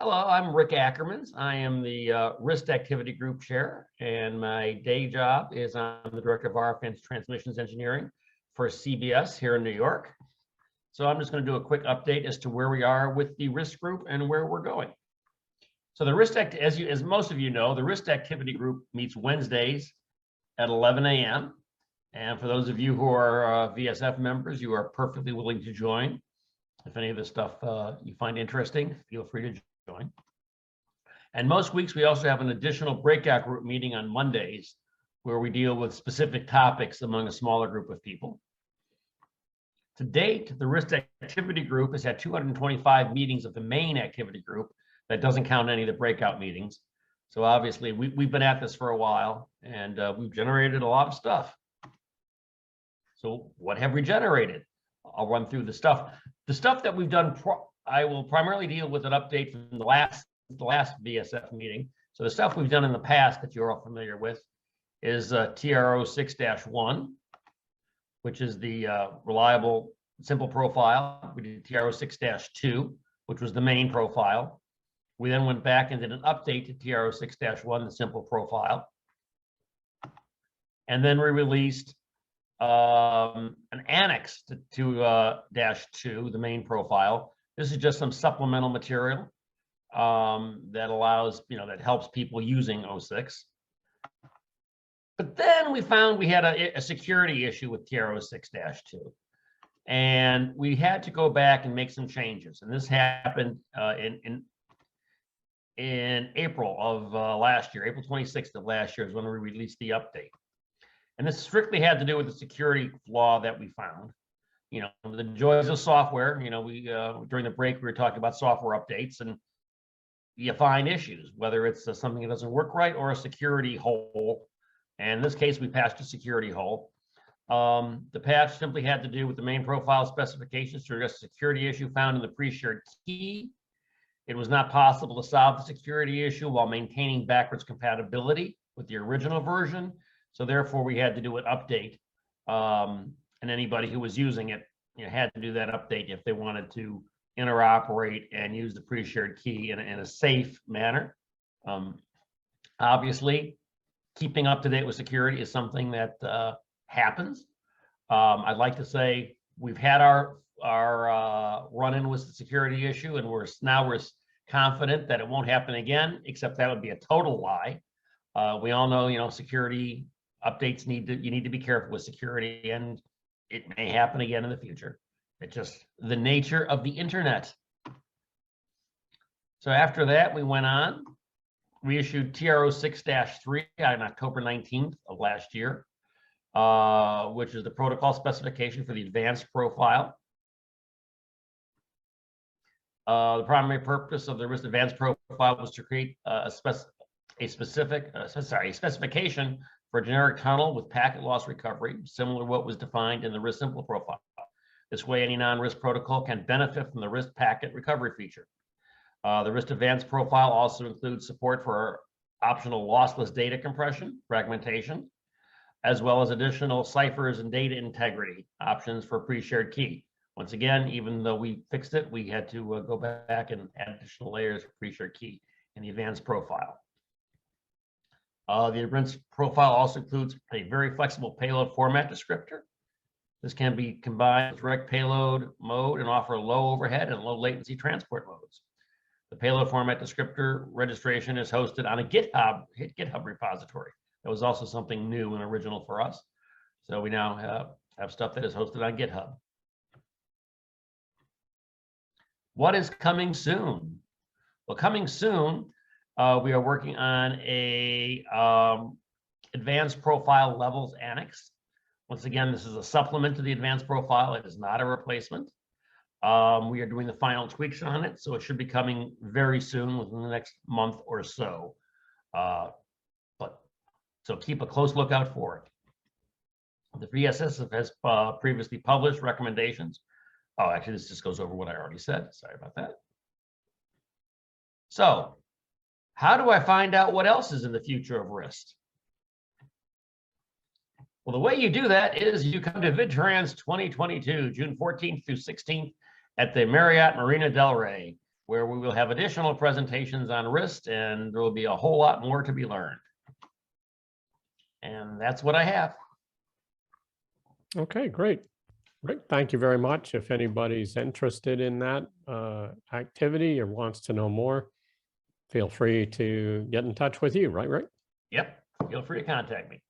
Hello, I'm Rick Ackermans. I am the RIST Activity Group Chair, and my day job is I'm the Director of RF Transmissions Engineering for CBS here in New York. So I'm just going to do a quick update as to where we are with the RIST group and where we're going. So the RIST, as most of you know, the RIST Activity Group meets Wednesdays at 11 a.m. And for those of you who are VSF members, you are perfectly willing to join. If any of this stuff you find interesting, feel free to join. And most weeks we also have an additional breakout group meeting on Mondays where we deal with specific topics among a smaller group of people. To date, the RIST Activity Group has had 225 meetings of the main activity group. That doesn't count any of the breakout meetings. So obviously we've been at this for a while, and we've generated a lot of stuff. So what have we generated? I'll run through the stuff. The stuff that we've done, I will primarily deal with an update from the last VSF meeting. So the stuff we've done in the past that you're all familiar with is TRO 6-1, which is the reliable simple profile. We did TRO 6-2, which was the main profile. We then went back and did an update to TRO 6-1, the simple profile. And then we released an annex to 2-2, the main profile. This is just some supplemental material that allows, that helps people using 06. But then we found we had a security issue with TRO 6-2. And we had to go back and make some changes. And this happened in April of last year. April 26th of last year is when we released the update. And this strictly had to do with the security flaw that we found. The joys of software. We during the break we were talking about software updates, and you find issues, whether it's something that doesn't work right or a security hole. And in this case, we patched a security hole. The patch simply had to do with the main profile specifications to address a security issue found in the pre-shared key. It was not possible to solve the security issue while maintaining backwards compatibility with the original version. So therefore, we had to do an update. And anybody who was using it had to do that update if they wanted to interoperate and use the pre-shared key in a safe manner. Obviously, keeping up to date with security is something that happens. I'd like to say we've had our run-in with the security issue, and we're confident that it won't happen again, except that would be a total lie. We all know, security updates you need to be careful with security, and it may happen again in the future. It's just the nature of the internet. So after that, we went on. We issued TRO 6-3 on October 19th of last year, which is the protocol specification for the advanced profile. The primary purpose of the RIST advanced profile was to create a specification for a generic tunnel with packet loss recovery, similar to what was defined in the RIST simple profile. This way, any non-RIST protocol can benefit from the RIST packet recovery feature. The RIST advanced profile also includes support for optional lossless data compression, fragmentation, as well as additional ciphers and data integrity options for pre-shared key. Once again, even though we fixed it, we had to go back and add additional layers for pre-shared key in the advanced profile. The advanced profile also includes a very flexible payload format descriptor. This can be combined with direct payload mode and offer low overhead and low latency transport modes. The payload format descriptor registration is hosted on a GitHub repository. That was also something new and original for us. So we now have stuff that is hosted on GitHub. What is coming soon? Well, coming soon, we are working on a advanced profile levels annex. Once again, this is a supplement to the advanced profile. It is not a replacement. We are doing the final tweaks on it, so it should be coming very soon, within the next month or so. So keep a close lookout for it. The VSF has previously published recommendations. Oh, actually, this just goes over what I already said. Sorry about that. So, how do I find out what else is in the future of RIST? Well, the way you do that is you come to VidTrans 2022, June 14th through 16th at the Marriott Marina Del Rey. where we will have additional presentations on RIST, and there will be a whole lot more to be learned. And that's what I have. Okay, great. Great. Thank you very much. If anybody's interested in that activity or wants to know more, feel free to get in touch with you, right, Rick? Yep, feel free to contact me.